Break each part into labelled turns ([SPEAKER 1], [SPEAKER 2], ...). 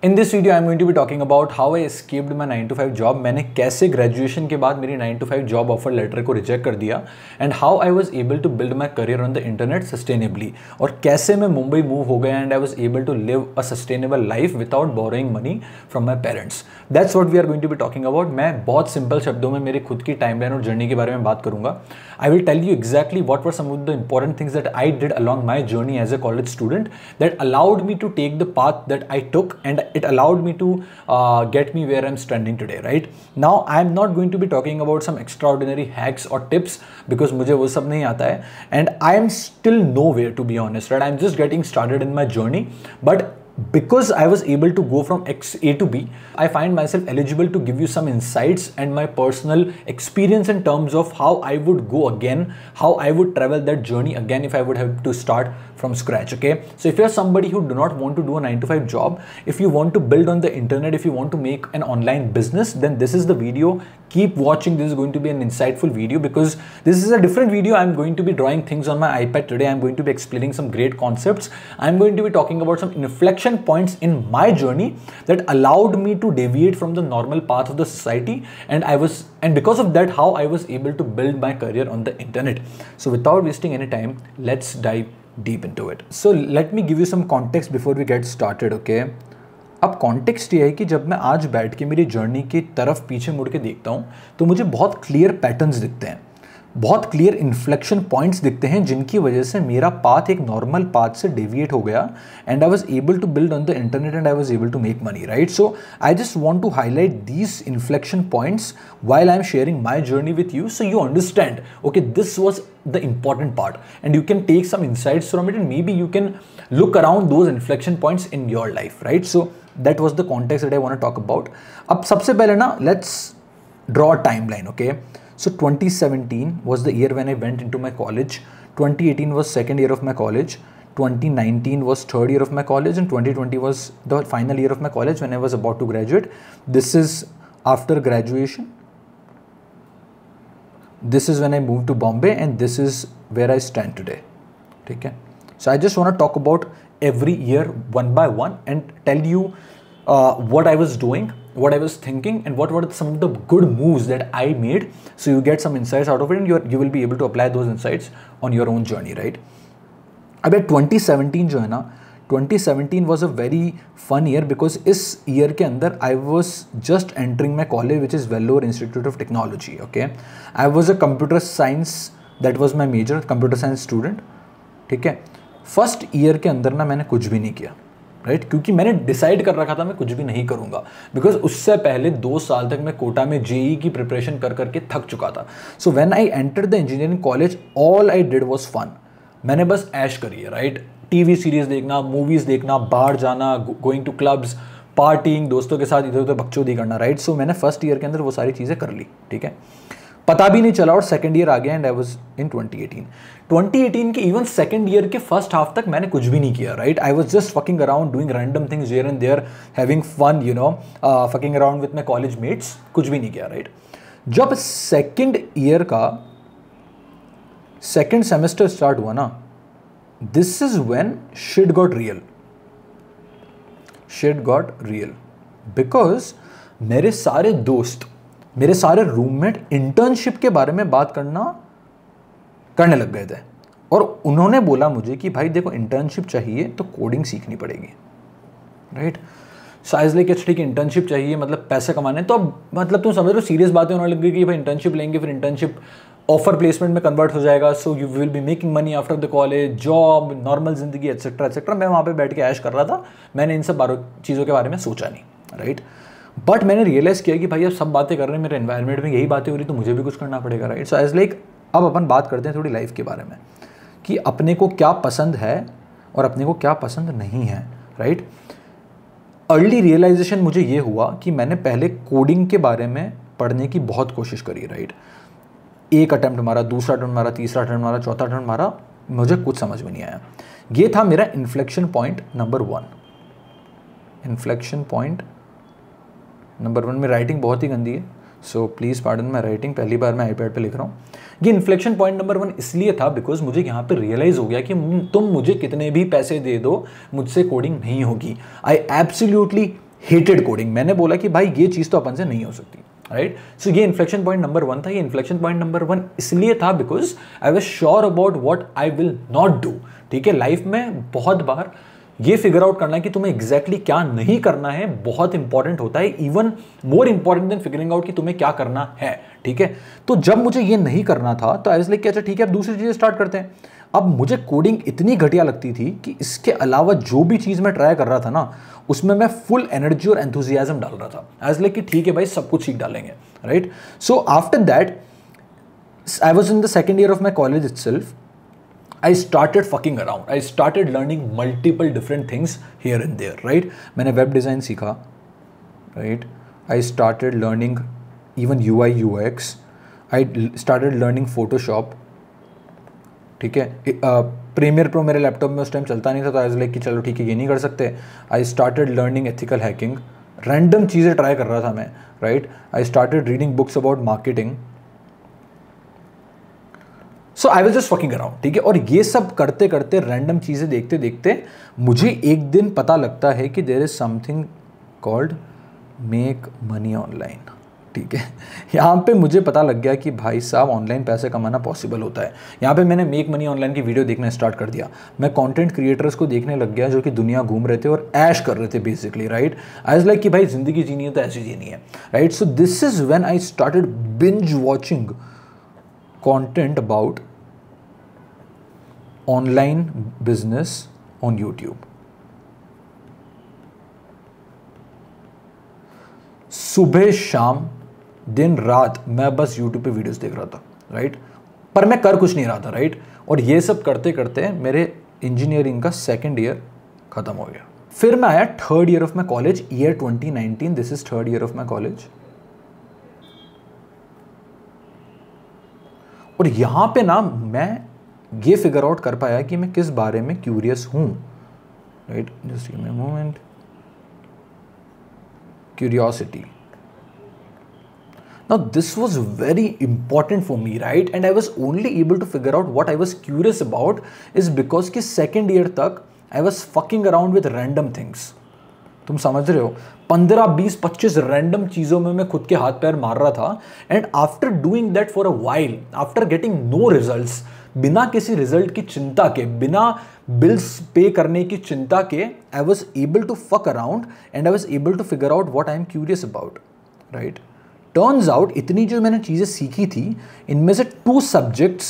[SPEAKER 1] In this video I am going to be talking about how I escaped my 9 to 5 job. मैंने कैसे graduation के बाद मेरी 9 to 5 job offer letter को reject कर दिया and how I was able to build my career on the internet sustainably, और कैसे मैं मुंबई मूव हो गया and I was able to live a sustainable life without borrowing money from my parents. That's what we are going to be talking about. मैं बहुत simple शब्दों में मेरी खुद की टाइमलाइन और जर्नी के बारे में बात करूंगा। I will tell you exactly what were some of the important things that I did along my journey as a college student that allowed me to take the path that I took and it allowed me to get me where I'm standing today. Right now I am not going to be talking about some extraordinary hacks or tips because मुझे वो सब नहीं आता है and I am still nowhere, to be honest. Right, I'm just getting started in my journey, but because I was able to go from A to B, I find myself eligible to give you some insights and my personal experience in terms of how I would go again, how I would travel that journey again if I would have to start from scratch. Okay, so if you're somebody who do not want to do a 9 to 5 job, if you want to build on the internet, if you want to make an online business, then this is the video. Keep watching. This is going to be an insightful video because this is a different video. I'm going to be drawing things on my iPad today. I'm going to be explaining some great concepts. I'm going to be talking about some inflection points in my journey that allowed me to deviate from the normal path of the society, and because of that, how I was able to build my career on the internet. So without wasting any time, let's dive deep into it. So let me give you some context before we get started. Okay, अब context ये है कि जब मैं आज बैठ के मेरी जर्नी की तरफ पीछे मुड़ के देखता हूँ तो मुझे बहुत क्लियर पैटर्न्स दिखते हैं, बहुत क्लियर इन्फ्लेक्शन पॉइंट्स दिखते हैं जिनकी वजह से मेरा पाथ एक नॉर्मल पाथ से डेविएट हो गया and I was able to build on the internet and I was able to make money. Right, so I just want to highlight these inflection points while I am sharing my journey with you so you understand, okay, this was the important part and you can take some insights from it and maybe you can look around those inflection points in your life. Right, so that was the context that I want to talk about. अब सबसे पहले ना let's draw a timeline. Okay, so 2017 was the year when I went into my college, 2018 was second year of my college, 2019 was third year of my college, and 2020 was the final year of my college when I was about to graduate. This is after graduation. This is when I moved to Bombay and this is where I stand today. Okay, so I just want to talk about every year one by one and tell you what I was doing, what I was thinking, and what were some of the good moves that I made, so you get some insights out of it and you will be able to apply those insights on your own journey. Right, अब 2017 जो है ना, 2017 was a very fun year because इस year के अंदर I was just entering my college which is Vellore Institute of Technology. Okay, I was a computer science, that was my major, computer science student. ठीक है, first year के अंदर ना मैंने कुछ भी नहीं किया. राइट, क्योंकि मैंने डिसाइड कर रखा था मैं कुछ भी नहीं करूंगा बिकॉज उससे पहले 2 साल तक मैं कोटा में जेई की प्रिपरेशन कर करके थक चुका था. So when I entered the engineering college all I did was fun. मैंने बस ऐश करी है. राइट, टीवी सीरीज देखना, मूवीज देखना, बाहर जाना, गोइंग टू क्लब्स, पार्टिंग, दोस्तों के साथ इधर उधर बकचोदी करना. राइट, सो मैंने फर्स्ट ईयर के अंदर वो सारी चीज़ें कर ली. ठीक है, पता भी नहीं चला और सेकंड ईयर आ गया एंड आई वाज इन 2018 के इवन सेकंड ईयर के फर्स्ट हाफ तक मैंने कुछ भी नहीं किया. Right, I was just fucking around, doing random things here and there, having fun, you know, fucking around with my college mates, कुछ भी नहीं किया. राइट, जब सेकंड ईयर का सेकंड सेमेस्टर स्टार्ट हुआ ना, this is when shit got real because मेरे सारे दोस्त, मेरे सारे रूममेट इंटर्नशिप के बारे में बात करने लग गए थे और उन्होंने बोला मुझे कि भाई देखो, इंटर्नशिप चाहिए तो कोडिंग सीखनी पड़ेगी. राइट, साइज लाइक ठीक है, इंटर्नशिप चाहिए मतलब पैसे कमाने, तो अब मतलब तुम समझ लो सीरियस बातें होने लग गई कि भाई इंटर्नशिप लेंगे, फिर इंटर्नशिप ऑफर प्लेसमेंट में कन्वर्ट हो जाएगा, so you will be making money after the college, job, normal जिंदगी, एक्सेट्रा एक्सेट्रा. मैं वहाँ पे बैठ के ऐश कर रहा था, मैंने इन सब चीज़ों के बारे में सोचा नहीं. राइट, बट मैंने रियलाइज़ किया कि भाई अब सब बातें कर रहे हैं, मेरे एनवायरनमेंट में यही बातें हो रही, तो मुझे भी कुछ करना पड़ेगा. राइट, सो एज लाइक अब अपन बात करते हैं थोड़ी लाइफ के बारे में कि अपने को क्या पसंद है और अपने को क्या पसंद नहीं है. राइट, अर्ली रियलाइजेशन मुझे ये हुआ कि मैंने पहले कोडिंग के बारे में पढ़ने की बहुत कोशिश करी. राइट, एक अटेम्प्ट मारा, दूसरा अटेम्प्ट मारा, तीसरा अटेम्प्ट मारा, चौथा अटेम्प्ट मारा, मुझे कुछ समझ में नहीं आया. ये था मेरा inflection point number 1. Inflection point number 1 में राइटिंग बहुत ही गंदी है, so please pardon my writing, पहली बार मैं आईपैड पे लिख रहा हूँ. ये इन्फ्लेक्शन पॉइंट नंबर 1 इसलिए था बिकॉज मुझे यहाँ पे रियलाइज़ हो गया कि तुम मुझे कितने भी पैसे दे दो, मुझसे कोडिंग नहीं होगी. I absolutely hated coding. मैंने बोला कि भाई ये चीज़ तो अपन से नहीं हो सकती, राइट। सो ये इन्फ्लेक्शन पॉइंट नंबर 1 था। ये इन्फ्लेक्शन पॉइंट नंबर 1 इसलिए था because I was sure about what I will not do. ठीक है, लाइफ में बहुत बार ये फिगर आउट करना है कि तुम्हें एग्जैक्टली क्या नहीं करना है बहुत इंपॉर्टेंट होता है, even more important than figuring out कि तुम्हें क्या करना है। ठीक है, तो जब मुझे ये नहीं करना था तो आई वाज लाइक अच्छा ठीक है अब दूसरी चीजें स्टार्ट करते हैं। अब मुझे कोडिंग इतनी घटिया लगती थी कि इसके अलावा जो भी चीज़ मैं ट्राई कर रहा था ना उसमें मैं फुल एनर्जी और एंथुजियाज्म डाल रहा था। एज लाइक कि ठीक है भाई सब कुछ सीख डालेंगे, right. So after that I was in the second year of my college itself. I started fucking around. I started learning multiple different things here and there, right? मैंने वेब डिज़ाइन सीखा, right? I started learning even UI UX. I started learning Photoshop. ठीक है, premiere pro मेरे laptop में उस time चलता नहीं था तो आई वाज लाइक कि चलो ठीक है ये नहीं कर सकते। I started learning ethical hacking. Random चीज़ें ट्राई कर रहा था मैं, right. I started reading books about marketing. So I was just fucking around, ठीक है। और ये सब करते करते रैंडम चीज़ें देखते देखते मुझे एक दिन पता लगता है कि there is something called make money online. ठीक है, यहाँ पे मुझे पता लग गया कि भाई साहब ऑनलाइन पैसे कमाना पॉसिबल होता है। यहाँ पे मैंने मेक मनी ऑनलाइन की वीडियो देखना स्टार्ट कर दिया। मैं कंटेंट क्रिएटर्स को देखने लग गया जो कि दुनिया घूम रहे थे और ऐश कर रहे थे basically, right. I was like कि भाई जिंदगी जीनी है तो ऐसी जीनी है, right. So this is when I started binge watching content about online business on YouTube. सुबह शाम दिन रात मैं बस यूट्यूब पे वीडियोस देख रहा था, राइट। पर मैं कर कुछ नहीं रहा था, राइट। और ये सब करते करते मेरे इंजीनियरिंग का सेकेंड ईयर खत्म हो गया। फिर मैं आया third year of my college, year 2019। This is third year of my college. और यहां पे ना मैं ये फिगर आउट कर पाया कि मैं किस बारे में क्यूरियस हूं, right. Just give me a moment. Curiosity. Now this was very important for me, right? And I was only able to figure out what I was curious about is because कि second year तक I was fucking around with random things. तुम समझ रहे हो, 15, 20, 25 random चीज़ों में मैं खुद के हाथ पैर मार रहा था। And after doing that for a while, after getting no results, बिना किसी रिजल्ट की चिंता के, बिना बिल्स पे करने की चिंता के, I was able to fuck around and I was able to figure out what I am curious about, right. Turns out इतनी जो मैंने चीज़ें सीखी थी इनमें से दो सब्जेक्ट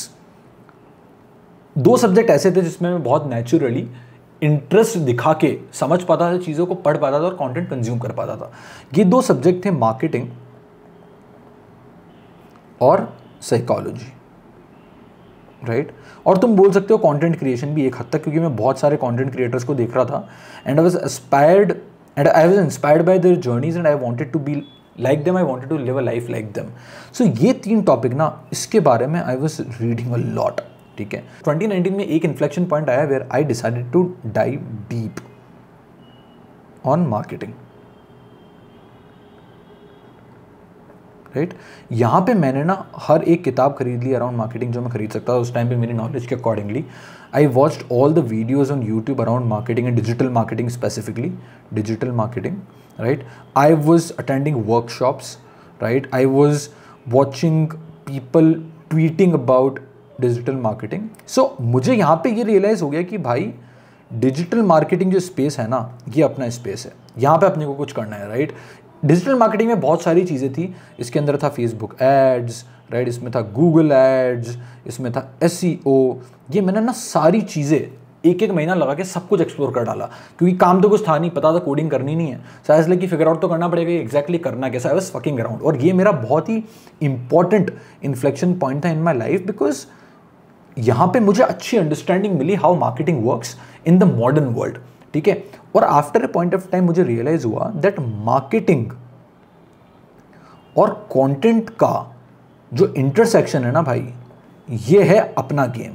[SPEAKER 1] ऐसे थे जिसमें मैं बहुत नेचुरली इंटरेस्ट दिखा के समझ पाता था, चीज़ों को पढ़ पाता था और कंटेंट कंज्यूम कर पाता था। ये दो सब्जेक्ट थे मार्केटिंग और साइकोलॉजी, राइट। और तुम बोल सकते हो कंटेंट क्रिएशन भी एक हद तक, क्योंकि मैं बहुत सारे कंटेंट क्रिएटर्स को देख रहा था and I was inspired by their journeys and I wanted to be like them, I wanted to live a life like them. So ये तीन टॉपिक ना, इसके बारे में I was reading a lot, ठीक है। 2019 में एक इन्फ्लेक्शन पॉइंट आया where I decided to dive deep on marketing, right. यहाँ पे मैंने ना हर एक किताब खरीद ली अराउंड मार्केटिंग जो मैं खरीद सकता था उस टाइम पे मेरी नॉलेज के accordingly. I watched all the videos on YouTube around marketing and digital marketing, specifically digital marketing, right? I was attending workshops, right? I was watching people tweeting about digital marketing. So मुझे यहाँ पे ये realise हो गया कि भाई digital marketing जो space है ना, ये अपना स्पेस है, यहाँ पे अपने को कुछ करना है, राइट। डिजिटल मार्केटिंग में बहुत सारी चीज़ें थी। इसके अंदर था फेसबुक एड्स, राइट, इसमें था गूगल एड्स, इसमें था SEO। ये मैंने ना सारी चीज़ें एक एक महीना लगा के सब कुछ एक्सप्लोर कर डाला, क्योंकि काम तो कुछ था नहीं, पता था कोडिंग करनी नहीं है। सो इसलिए कि फिगर आउट तो करना पड़ेगा एग्जैक्टली करना कैसा। I was fucking around. और ये मेरा बहुत ही इंपॉर्टेंट इन्फ्लेक्शन पॉइंट था इन माई लाइफ, बिकॉज यहाँ पे मुझे अच्छी अंडरस्टैंडिंग मिली how marketing works in the modern world, ठीक है। और after a point of time मुझे रियलाइज हुआ दैट मार्केटिंग और कॉन्टेंट का जो इंटरसेक्शन है ना भाई, ये है अपना गेम।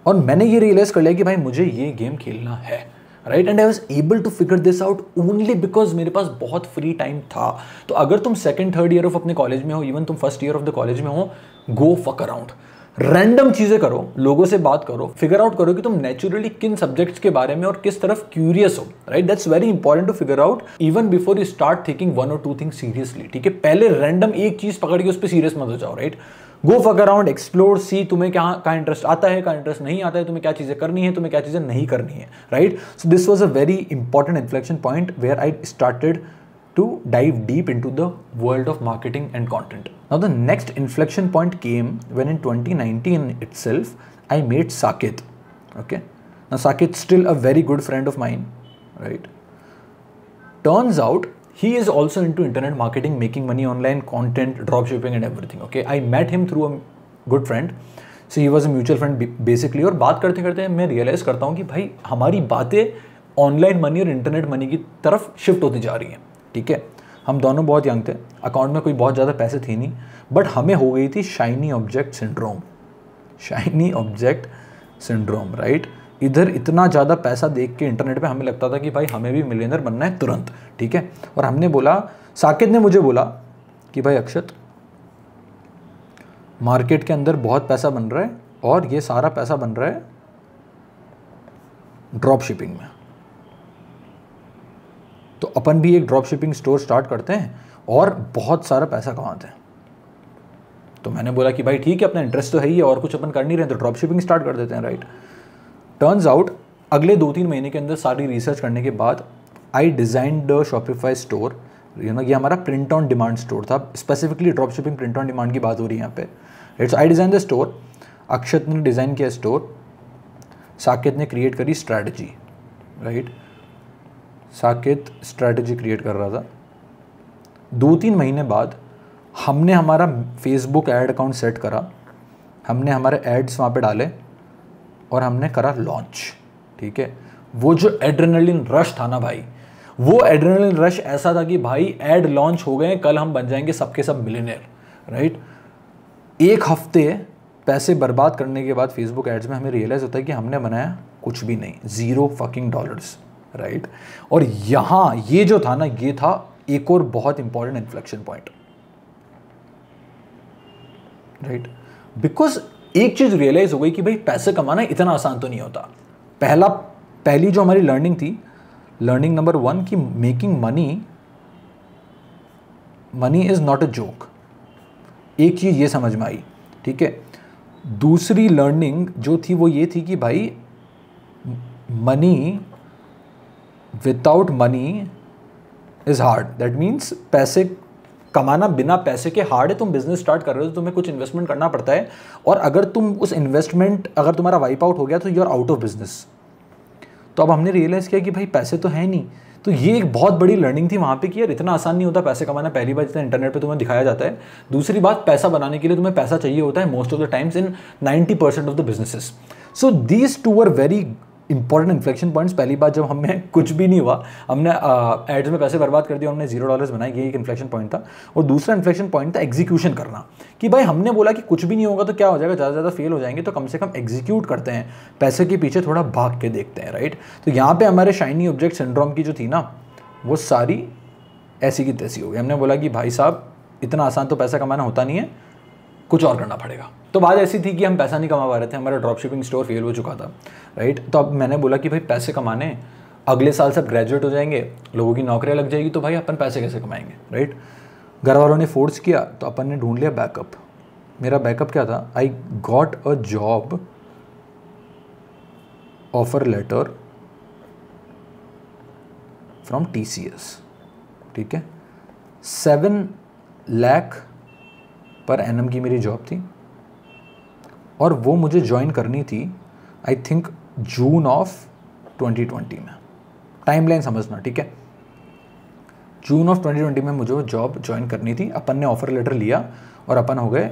[SPEAKER 1] और मैंने ये रियलाइज कर लिया कि भाई मुझे ये गेम खेलना है, right. And I was able to figure this out only because मेरे पास बहुत फ्री टाइम था। तो अगर तुम सेकंड थर्ड ईयर ऑफ अपने कॉलेज में हो, इवन तुम first year of the college में हो, गो फक अराउंड, रैंडम चीजें करो, लोगों से बात करो, फिगर आउट करो कि तुम नेचुरली किन सब्जेक्ट्स के बारे में और किस तरफ क्यूरियस हो, right? That's very important to figure out even before you start thinking one और टू थिंग्स सीरियसली, ठीक है? पहले रैंडम एक चीज पकड़ के उस पर सीरियस मत हो जाओ, राइट? गो फक अराउंड, एक्सप्लोर, सी तुम्हें क्या इंटरेस्ट आता है, क्या इंटरेस्ट नहीं आता है, तुम्हें क्या चीजें करनी है, तुम्हें क्या चीजें नहीं करनी है, right? So this was a very important inflection point where I started to dive deep into the world of marketing and content. Now the next inflection point came when in 2019 itself I met Saket. Okay, now Saket's still a very good friend of mine, right? Turns out he is also into internet marketing, making money online, content, drop shipping and everything. Okay, I met him through a good friend, so he was a mutual friend basically. और बात करते करते मैं realise करता हूँ कि भाई हमारी बातें ऑनलाइन मनी और इंटरनेट मनी की तरफ शिफ्ट होती जा रही हैं, ठीक है? हम दोनों बहुत यंग थे, अकाउंट में कोई बहुत ज़्यादा पैसे थे नहीं, बट हमें हो गई थी shiny object syndrome, shiny object syndrome, right? इधर इतना ज़्यादा पैसा देख के इंटरनेट पे हमें लगता था कि भाई हमें भी मिलियनर बनना है तुरंत, ठीक है? और हमने बोला, साकिब ने मुझे बोला कि भाई अक्षत, मार्केट के अंदर बहुत पैसा बन रहा है और ये सारा पैसा बन रहा है ड्रॉप शिपिंग में, तो अपन भी एक ड्रॉप शिपिंग स्टोर स्टार्ट करते हैं और बहुत सारा पैसा कमाते हैं। तो मैंने बोला कि भाई ठीक है, अपना इंटरेस्ट तो है ही है और कुछ अपन कर नहीं रहे, तो ड्रॉप शिपिंग स्टार्ट कर देते हैं, राइट? टर्न्स आउट अगले 2-3 महीने के अंदर सारी रिसर्च करने के बाद I designed the Shopify store, ये हमारा प्रिंट ऑन डिमांड स्टोर था, specifically drop shipping print on demand की बात हो रही है यहाँ पे, right? So I design the store, Akshat ने डिज़ाइन किया स्टोर, साकेत ने क्रिएट करी strategy, right? Saket strategy create कर रहा था। 2-3 महीने बाद हमने हमारा फेसबुक ऐड अकाउंट सेट करा, हमने हमारे एड्स वहाँ पे डाले और हमने करा लॉन्च, ठीक है? वो जो एड्रेनलिन रश था ना भाई, वो एड्रेनलिन रश ऐसा था कि भाई ऐड लॉन्च हो गए, कल हम बन जाएंगे सबके सब मिलियनेयर, राइट? 1 हफ्ते पैसे बर्बाद करने के बाद फेसबुक एड्स में हमें रियलाइज़ होता है कि हमने बनाया कुछ भी नहीं, $0 राइट? और यहाँ ये जो था ना, ये था एक और बहुत important inflection point, right? Because एक चीज रियलाइज हो गई कि भाई पैसे कमाना इतना आसान तो नहीं होता। पहली जो हमारी लर्निंग थी, लर्निंग नंबर 1 कि making money is not a joke, एक चीज ये समझ में आई, ठीक है? दूसरी लर्निंग जो थी वो ये थी कि भाई money without money is hard, that means पैसे कमाना बिना पैसे के हार्ड है। तुम बिजनेस स्टार्ट कर रहे हो तो तुम्हें कुछ इन्वेस्टमेंट करना पड़ता है, और अगर तुम उस इन्वेस्टमेंट अगर तुम्हारा वाइप आउट हो गया तो you are out of business. तो अब हमने रियलाइज़ किया कि भाई पैसे तो है नहीं, तो ये एक बहुत बड़ी लर्निंग थी वहाँ पे कि यार इतना आसान नहीं होता पैसे कमाना, पहली बार जितना इंटरनेट पे तुम्हें दिखाया जाता है। दूसरी बात, पैसा बनाने के लिए तुम्हें पैसा चाहिए होता है most of the times in 90% of the businesses. So these two are very important inflection points. पहली बात जब हमें कुछ भी नहीं हुआ, हमने एड्स में पैसे बर्बाद कर दिया, हमने $0 बनाए, ये एक इन्फ्लेक्शन पॉइंट था। और दूसरा इन्फ्लेक्शन पॉइंट था एग्जीक्यूशन करना, कि भाई हमने बोला कि कुछ भी नहीं होगा तो क्या हो जाएगा, ज़्यादा से ज़्यादा फेल हो जाएंगे, तो कम से कम एग्जीक्यूट करते हैं, पैसे के पीछे थोड़ा भाग के देखते हैं, राइट? तो यहाँ पे हमारे शाइनी ऑब्जेक्ट सिंड्रोम की जो थी ना, वो सारी ऐसी की तैसी हो गई। हमने बोला कि भाई साहब इतना आसान तो पैसा कमाना होता नहीं है, कुछ और करना पड़ेगा। तो बात ऐसी थी कि हम पैसा नहीं कमा पा रहे थे, हमारा ड्रॉप शिपिंग स्टोर फेल हो चुका था, राइट? तो अब मैंने बोला कि भाई पैसे कमाने, अगले साल सब ग्रेजुएट हो जाएंगे, लोगों की नौकरियां लग जाएगी, तो भाई अपन पैसे कैसे कमाएंगे, राइट? घर वालों ने फोर्स किया तो अपन ने ढूंढ लिया बैकअप। मेरा बैकअप क्या था? I got a job offer letter from TCS, ठीक है? 7 लाख पर एनम की मेरी जॉब थी, और वो मुझे ज्वाइन करनी थी आई थिंक जून ऑफ 2020 में। टाइमलाइन समझना, ठीक है? जून ऑफ 2020 में मुझे वो जॉब ज्वाइन करनी थी। अपन ने ऑफर लेटर लिया और अपन हो गए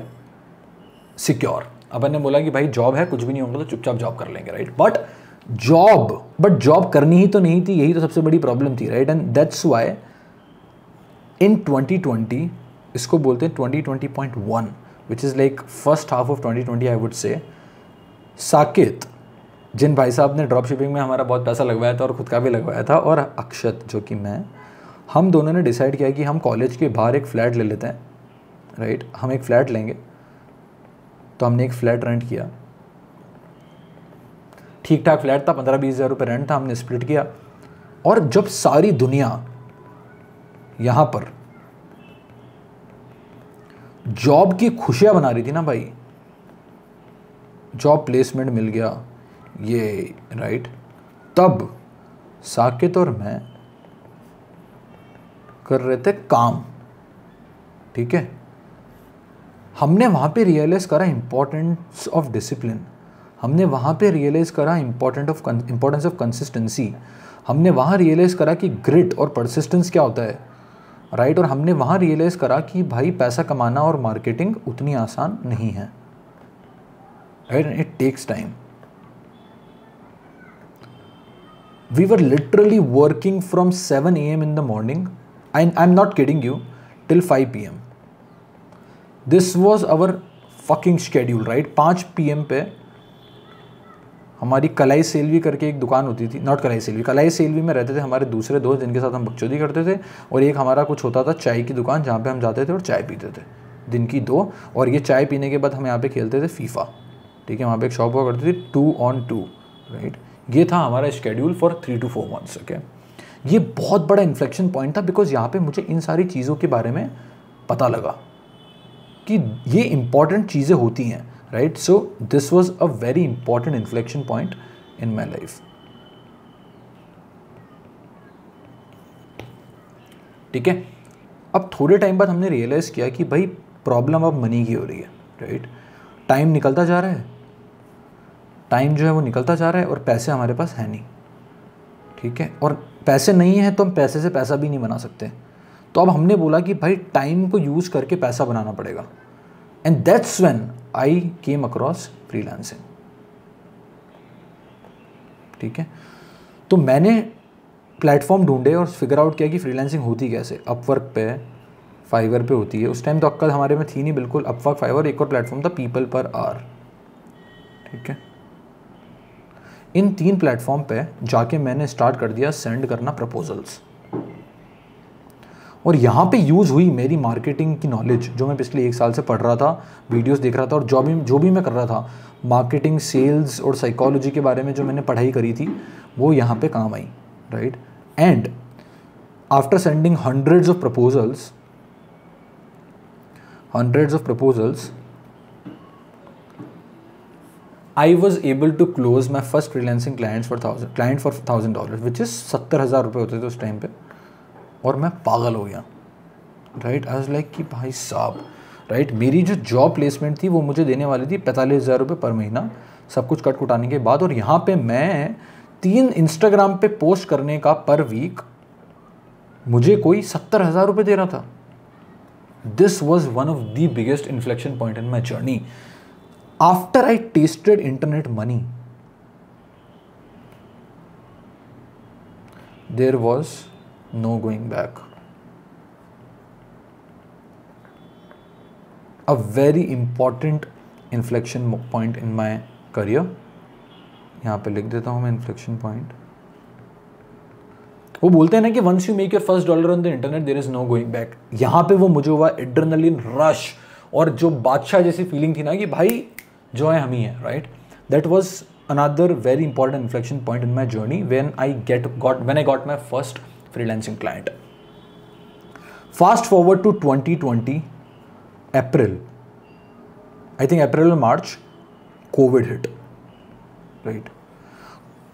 [SPEAKER 1] सिक्योर। अपन ने बोला कि भाई जॉब है, कुछ भी नहीं होगा तो चुपचाप जॉब कर लेंगे, राइट? बट जॉब करनी ही तो नहीं थी, यही तो सबसे बड़ी प्रॉब्लम थी, right? And that's why in 2020, इसको बोलते हैं 2020.1, which is like first half of 2020 I would say, Saket, जिन भाई साहब ने ड्रॉप शिपिंग में हमारा बहुत पैसा लगवाया था और खुद का भी लगवाया था, और अक्षत जो कि मैं, हम दोनों ने डिसाइड किया कि हम कॉलेज के बाहर एक फ़्लैट ले लेते हैं, राइट? हम एक फ़्लैट लेंगे तो हमने एक फ्लैट रेंट किया, ठीक ठाक फ्लैट था, 15-20 हज़ार रुपये रेंट था, हमने स्प्लिट किया। और जब सारी दुनिया यहाँ पर जॉब की खुशियाँ बना रही थी ना भाई, जॉब प्लेसमेंट मिल गया ये राइट, तब साकेत और मैं कर रहे थे काम, ठीक है। हमने वहाँ पे रियलाइज़ करा इम्पोर्टेंस ऑफ डिसिप्लिन, हमने वहाँ पे रियलाइज़ करा इम्पोर्टेंस ऑफ कंसिस्टेंसी, हमने वहाँ रियलाइज़ करा कि ग्रिट और परसिस्टेंस क्या होता है, राइट। और हमने वहाँ रियलाइज़ करा कि भाई पैसा कमाना और मार्केटिंग उतनी आसान नहीं है, right, it takes time. We were literally working from 7 a.m. in the morning, I'm not kidding you, till 5 p.m. This was our fucking schedule, right? 5 p.m. पे हमारी कलाई सेल्वी करके एक दुकान होती थी, नॉट कलाई सेल्वी, कलाई सेल्वी में रहते थे हमारे दूसरे दोस्त जिनके साथ हम बकचोदी करते थे, और एक हमारा कुछ होता था चाय की दुकान जहाँ पे हम जाते थे और चाय पीते थे, दिन की 2। और ये चाय पीने के बाद हम यहाँ पे खेलते थे फीफा, ठीक है। वहाँ पे एक शॉप हुआ करती थी 2 on 2, राइट। ये था हमारा schedule for 3 to 4 months, okay. ये बहुत बड़ा इन्फ्लेक्शन पॉइंट था, बिकॉज यहाँ पे मुझे इन सारी चीज़ों के बारे में पता लगा कि ये इंपॉर्टेंट चीज़ें होती हैं, right. So this was a very important inflection point in my life, ठीक है। अब थोड़े टाइम बाद हमने रियलाइज़ किया कि भाई प्रॉब्लम अब मनी की हो रही है, राइट। टाइम निकलता जा रहा है, टाइम जो है वो निकलता जा रहा है, और पैसे हमारे पास है नहीं, ठीक है। और पैसे नहीं है तो हम पैसे से पैसा भी नहीं बना सकते। तो अब हमने बोला कि भाई टाइम को यूज़ करके पैसा बनाना पड़ेगा, and that's when I came across freelancing, ठीक है। तो मैंने प्लेटफॉर्म ढूंढे और फिगर आउट किया कि फ्रीलांसिंग होती कैसे। अपवर्क पे, फाइवर पे होती है। उस टाइम तो अक्कल हमारे में थी नहीं बिल्कुल। अपवर्क, फाइवर, एक और प्लेटफॉर्म था पीपल पर आवर, ठीक है। इन 3 प्लेटफॉर्म पे जाके मैंने स्टार्ट कर दिया सेंड करना प्रपोजल्स, और यहाँ पे यूज़ हुई मेरी मार्केटिंग की नॉलेज जो मैं पिछले 1 साल से पढ़ रहा था, वीडियोस देख रहा था, और जो भी मैं कर रहा था मार्केटिंग, सेल्स और साइकोलॉजी के बारे में जो मैंने पढ़ाई करी थी वो यहाँ पे काम आई, right. And after sending hundreds of proposals, I was able to close my first freelancing client for $1,000, which is 70,000 रुपये होते थे उस टाइम पे, और मैं पागल हो गया, राइट। आई वाज लाइक कि भाई साहब, राइट, मेरी जो जॉब प्लेसमेंट थी वो मुझे देने वाली थी 45,000 रुपये पर महीना, सब कुछ कट कुटाने के बाद, और यहाँ पे मैं 3 इंस्टाग्राम पे पोस्ट करने का पर वीक मुझे कोई 70,000 रुपये दे रहा था। This was one of the biggest inflection point in my journey. After I tasted internet money, there was no going back. A very important inflection point in my career. यहाँ पे लिख देता हूँ मैं inflection point. वो बोलते हैं ना कि once you make your first dollar on the internet, there is no going back. यहाँ पे वो मुझे हुआ एड्रेनलिन रश, और जो बादशाह जैसी फीलिंग थी ना कि भाई जो है हम ही है, right. That was another very important inflection point in my journey when I got my first freelancing client. Fast forward to 2020 April, I think April or March, COVID hit, right.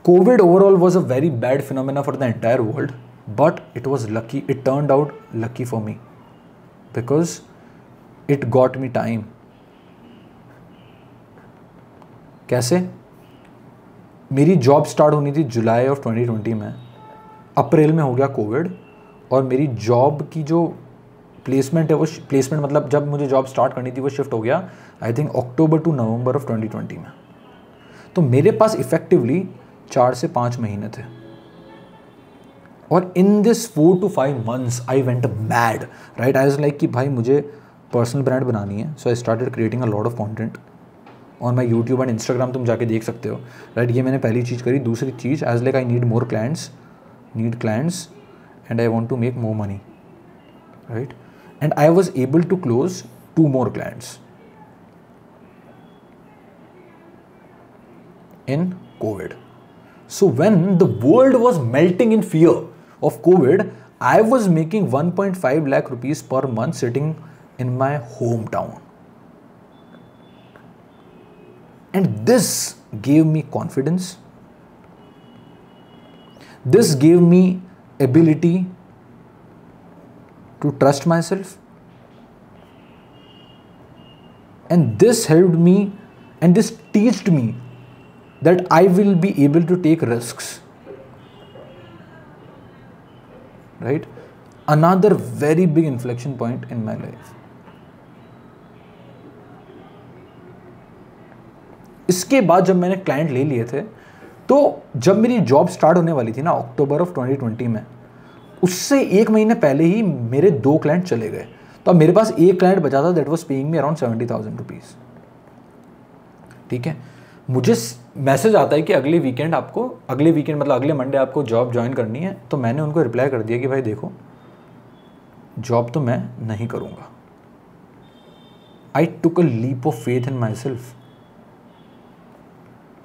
[SPEAKER 1] COVID overall was a very bad phenomena for the entire world, but it turned out lucky for me because it got me time. कैसे? मेरी job start होनी थी July of 2020 में, अप्रैल में हो गया Covid, और मेरी जॉब की जो प्लेसमेंट है वो प्लेसमेंट मतलब जब मुझे जॉब स्टार्ट करनी थी वो शिफ्ट हो गया I think October to November of 2020 में। तो मेरे पास इफेक्टिवली 4 से 5 महीने थे, और in this 4 to 5 months I went mad, right. I was like कि भाई मुझे पर्सनल ब्रांड बनानी है, so I started creating a lot of content on my YouTube and Instagram, तुम जाके देख सकते हो, राइट। ये मैंने पहली चीज़ करी। दूसरी चीज़, as like I need clients and I want to make more money, right. And I was able to close 2 more clients, in COVID. So when the world was melting in fear of COVID, I was making 1.5 lakh rupees per month sitting in my hometown. And this gave me confidence. This gave me ability to trust myself. And this helped me, and this taught me that I will be able to take risks. Right? Another very big inflection point in my life. इसके बाद जब मैंने client ले लिए थे, तो जब मेरी जॉब स्टार्ट होने वाली थी ना अक्टूबर ऑफ 2020 में, उससे एक महीने पहले ही मेरे 2 क्लाइंट चले गए. तो अब मेरे पास एक क्लाइंट बचा था that was paying me around 70,000 rupees. ठीक है, मुझे मैसेज आता है कि अगले वीकेंड मतलब अगले मंडे आपको जॉब ज्वाइन करनी है. तो मैंने उनको रिप्लाई कर दिया कि भाई देखो, जॉब तो मैं नहीं करूँगा. I took a leap of faith in my self.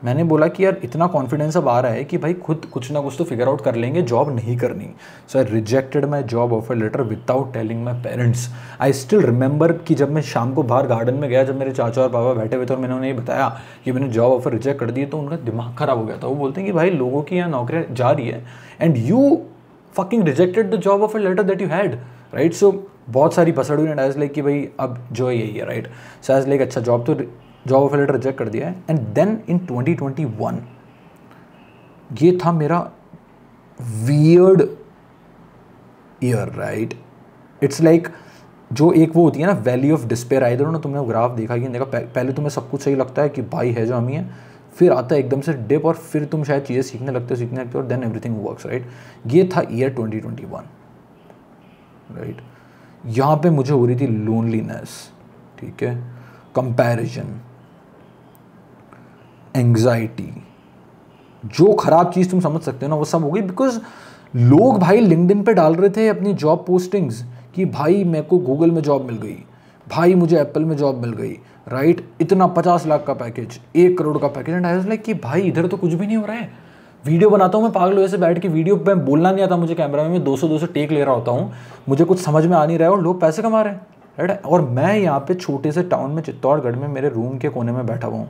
[SPEAKER 1] मैंने बोला कि यार इतना कॉन्फिडेंस अब आ रहा है कि भाई खुद कुछ ना कुछ तो फिगर आउट कर लेंगे, जॉब नहीं करनी. So I rejected my job offer letter without telling my parents. I still remember कि जब मैं शाम को बाहर गार्डन में गया, जब मेरे चाचा और पापा बैठे हुए थे और मैंने उन्हें बताया कि मैंने जॉब ऑफर रिजेक्ट कर दी, तो उनका दिमाग खराब हो गया था. वो बोलते हैं कि भाई लोगों की यहाँ नौकरियाँ जा रही है and you fucking rejected the job offer letter that you had. Right, so बहुत सारी पसड़ हुई एंड आई वाज लाइक कि भाई अब जो है यही है. Right, so I was like अच्छा जॉब ऑफर लेटर रिजेक्ट कर दिया है. एंड देन इन 2021 ये था मेरा weird year. Right, it's like जो एक वो होती है ना valley of despair. I don't know तुमने वो ग्राफ देखा कि नहीं देखा. पहले तुम्हें सब कुछ सही लगता है कि भाई है जो हम ही है, फिर आता है एकदम से डिप और फिर तुम शायद चीज़ें सीखने लगते हो और देन एवरीथिंग वर्क्स. राइट, ये था ईयर 2021. राइट, यहाँ पे मुझे हो रही थी लोनलीनेस. ठीक है, कंपैरिजन, एंग्जाइटी, जो खराब चीज़ तुम समझ सकते हो ना वो सब हो गई. बिकॉज लोग भाई लिंक्डइन पे डाल रहे थे अपनी जॉब पोस्टिंग्स कि भाई मेरे को गूगल में जॉब मिल गई, भाई मुझे एप्पल में जॉब मिल गई. राइट, इतना 50 लाख का पैकेज, 1 करोड़ का package. And I was like कि भाई इधर तो कुछ भी नहीं हो रहा है. वीडियो बनाता हूँ मैं पागल वैसे बैठ के, वीडियो पे बोलना नहीं आता मुझे कैमरा में, मैं 200 टेक ले रहा होता हूँ, मुझे कुछ समझ में आ नहीं रहा है और लोग पैसे कमा रहे हैं. राइट, और मैं यहाँ पे छोटे से टाउन में चित्तौड़गढ़ में मेरे रूम के कोने में बैठा हुआ हूँ.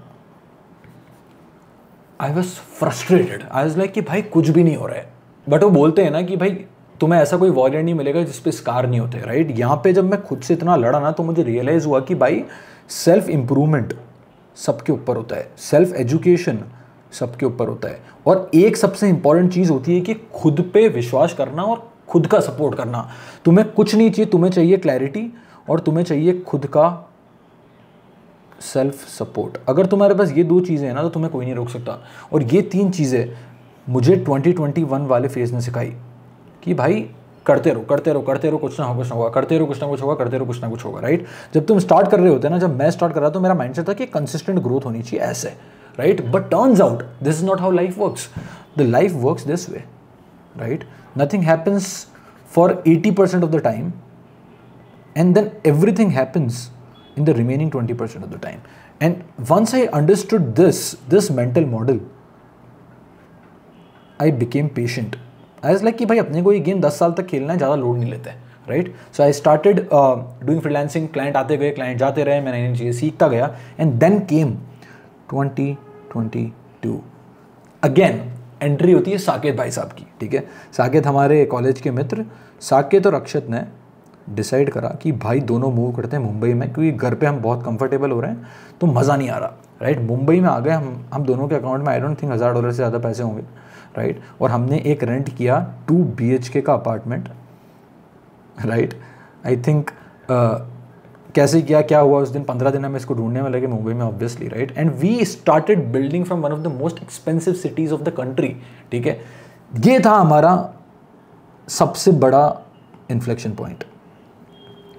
[SPEAKER 1] I was frustrated. I was like कि भाई कुछ भी नहीं हो रहा है. बट वो बोलते हैं ना कि भाई तुम्हें ऐसा कोई वॉरियर नहीं मिलेगा जिस पे स्कार नहीं होते. राइट, यहाँ पे जब मैं खुद से इतना लड़ा ना तो मुझे रियलाइज़ हुआ कि भाई सेल्फ इम्प्रूवमेंट सबके ऊपर होता है, सेल्फ एजुकेशन सबके ऊपर होता है, और एक सबसे इंपॉर्टेंट चीज़ होती है कि खुद पे विश्वास करना और खुद का सपोर्ट करना. तुम्हें कुछ नहीं चाहिए, तुम्हें चाहिए क्लैरिटी और तुम्हें चाहिए खुद का सेल्फ सपोर्ट. अगर तुम्हारे पास ये 2 चीज़ें हैं ना तो तुम्हें कोई नहीं रोक सकता. और ये 3 चीज़ें मुझे 2021 वाले फेज़ ने सिखाई कि भाई करते रहो कुछ ना होगा, करते रहो कुछ ना कुछ होगा, करते रहो कुछ ना कुछ होगा. राइट, जब तुम स्टार्ट कर रहे होते हैं ना, जब मैं स्टार्ट कर रहा तो मेरा माइंडसेट था कि कंसिस्टेंट ग्रोथ होनी चाहिए ऐसे. Right, but turns out this is not how life works. The life works this way. Right, nothing happens for 80% of the time and then everything happens in the remaining 20% of the time. And once I understood this mental model, I became patient. I was like कि भाई अपने को ये game 10 साल तक खेलना है, ज़्यादा लोड नहीं लेते. Right, so I started doing freelancing. Client आते गए, क्लाइंट जाते रहे, मैं नई चीज़ें सीखता गया. And then came 2022. Again entry होती है साकेत भाई साहब की. ठीक है, साकेत हमारे कॉलेज के मित्र. साकेत और अक्षत ने डिसाइड करा कि भाई दोनों मूव करते हैं मुंबई में, क्योंकि घर पे हम बहुत कंफर्टेबल हो रहे हैं तो मज़ा नहीं आ रहा. राइट, मुंबई में आ गए हम दोनों के अकाउंट में आई डोंट थिंक $1000 से ज़्यादा पैसे होंगे. राइट, और हमने एक रेंट किया 2 BHK का अपार्टमेंट. राइट, आई थिंक कैसे किया, क्या हुआ उस दिन, 15 दिन हमें इसको ढूंढने में लगे मुंबई में obviously. Right, and we started building from one of the most expensive cities of the country. ठीक है, ये था हमारा सबसे बड़ा inflection point,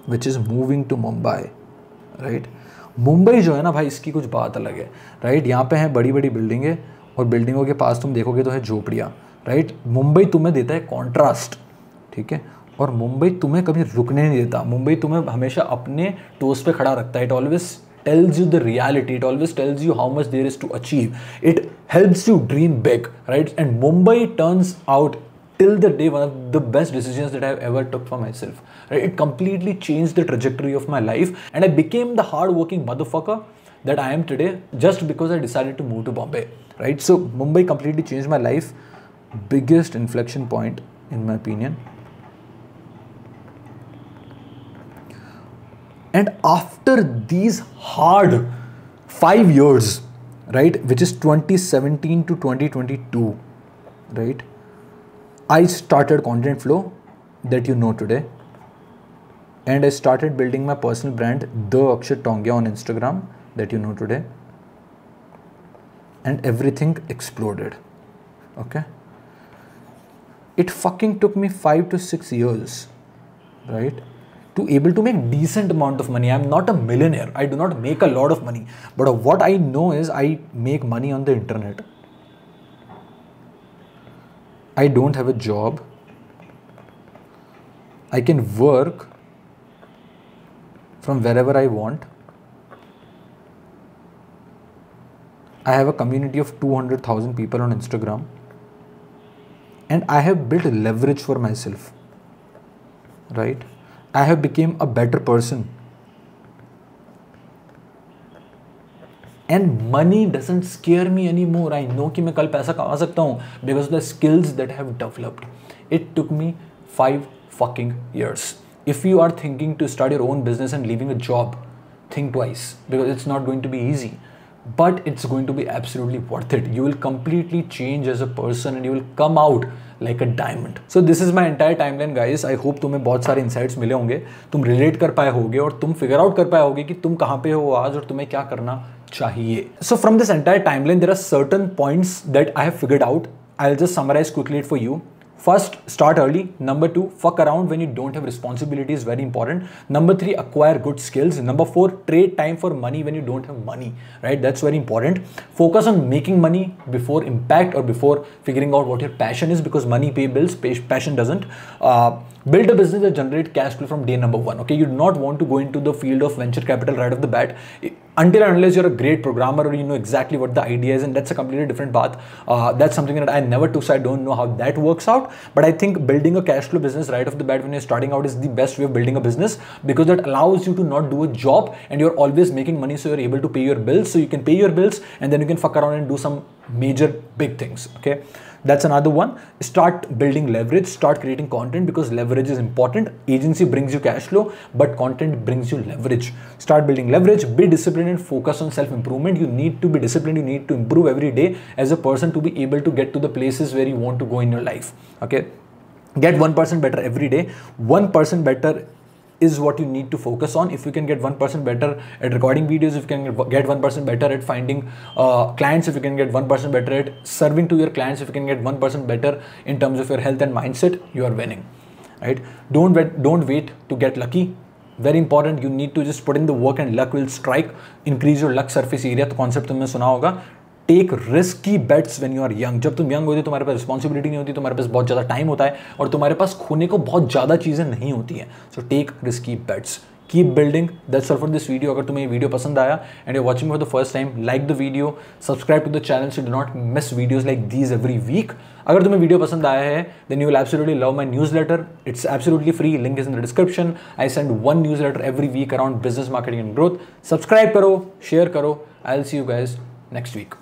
[SPEAKER 1] which is moving to Mumbai. Right, Mumbai जो है ना भाई, इसकी कुछ बात अलग है. राइट, यहाँ पे हैं बड़ी बड़ी बिल्डिंगें और बिल्डिंगों के पास तुम देखोगे तो है झोपड़ियाँ. राइट, मुंबई तुम्हें देता है कॉन्ट्रास्ट. ठीक है, और मुंबई तुम्हें कभी रुकने नहीं देता. मुंबई तुम्हें हमेशा अपने टोस पे खड़ा रखता है. It always tells you the reality. It always tells you how much there is to achieve. It helps you dream big, right? And Mumbai turns out till the day one of the best decisions that I've ever took for myself. Right? It completely changed the trajectory of my life, and I became the hardworking motherfucker that I am today just because I decided to move to Bombay. Right? So Mumbai completely changed my life. Biggest inflection point, in my opinion. And after these hard 5 years, right, which is 2017 to 2022, right, I started Content Flow that you know today, and I started building my personal brand, The Akshat Tongia, on Instagram that you know today, and everything exploded. Okay, it fucking took me 5 to 6 years, right, to able to make decent amount of money. I'm not a millionaire. I do not make a lot of money, but what I know is I make money on the internet. I don't have a job. I can work from wherever I want. I have a community of 200,000 people on Instagram, and I have built leverage for myself, right? I have become a better person, and money doesn't scare me anymore. I know कि मैं कल पैसा कमा सकता हूँ because of the skills that I have developed. It took me 5 fucking years. If you are thinking to start your own business and leaving a job, think twice, because it's not going to be easy, but it's going to be absolutely worth it. You will completely change as a person and you will come out like a diamond. So this is my entire timeline, guys. I hope तुम्हें बहुत सारे insights मिले होंगे, तुम relate कर पाए होगे और तुम figure out कर पाए होगे कि तुम कहाँ पे हो आज और तुम्हें क्या करना चाहिए. So from this entire timeline, there are certain points that I have figured out. I'll just summarize quickly it for you. First, start early. Number 2, fuck around when you don't have responsibilities, very important. Number 3, acquire good skills. Number 4, trade time for money when you don't have money, right? That's very important. Focus on making money before impact or before figuring out what your passion is, because money pay bills, passion doesn't. Build a business that generates cash flow from day number 1. Okay, you do not want to go into the field of venture capital right off the bat until and unless you're a great programmer or you know exactly what the idea is, and that's a completely different path. That's something that I never took, so I don't know how that works out. But I think building a cash flow business right off the bat when you're starting out is the best way of building a business, because that allows you to not do a job and you're always making money, so you're able to pay your bills. So you can pay your bills and then you can fuck around and do some major big things. Okay, that's another one. Start building leverage, start creating content, because leverage is important. Agency brings you cash flow, but content brings you leverage. Start building leverage, be disciplined and focus on self-improvement. You need to be disciplined, you need to improve every day as a person to be able to get to the places where you want to go in your life. Okay, get 1% better every day. 1% better is what you need to focus on. If you can get 1% better at recording videos, if you can get 1% better at finding clients, if you can get 1% better at serving to your clients, if you can get 1% better in terms of your health and mindset, you are winning, right? Don't wait to get lucky. Very important. You need to just put in the work and luck will strike. Increase your luck surface area. तो concept तुमने सुना होगा. Take risky bets when you are young. जब तुम young होते हो तुम्हारे पास responsibility नहीं होती, तुम्हारे पास बहुत ज़्यादा टाइम होता है और तुम्हारे पास खोने को बहुत ज़्यादा चीज़ें नहीं होती हैं. So take risky bets. Keep building. That's all for this video. अगर तुम्हें ये वीडियो पसंद आया and you watching for the first time, like the video, subscribe to the channel so do not miss videos like these every week. अगर तुम्हें video पसंद आया है then you will absolutely love my newsletter. It's absolutely free. Link is in the description. I send 1 newsletter every week around business, marketing and growth. Subscribe करो, share करो. I will see you guys next week.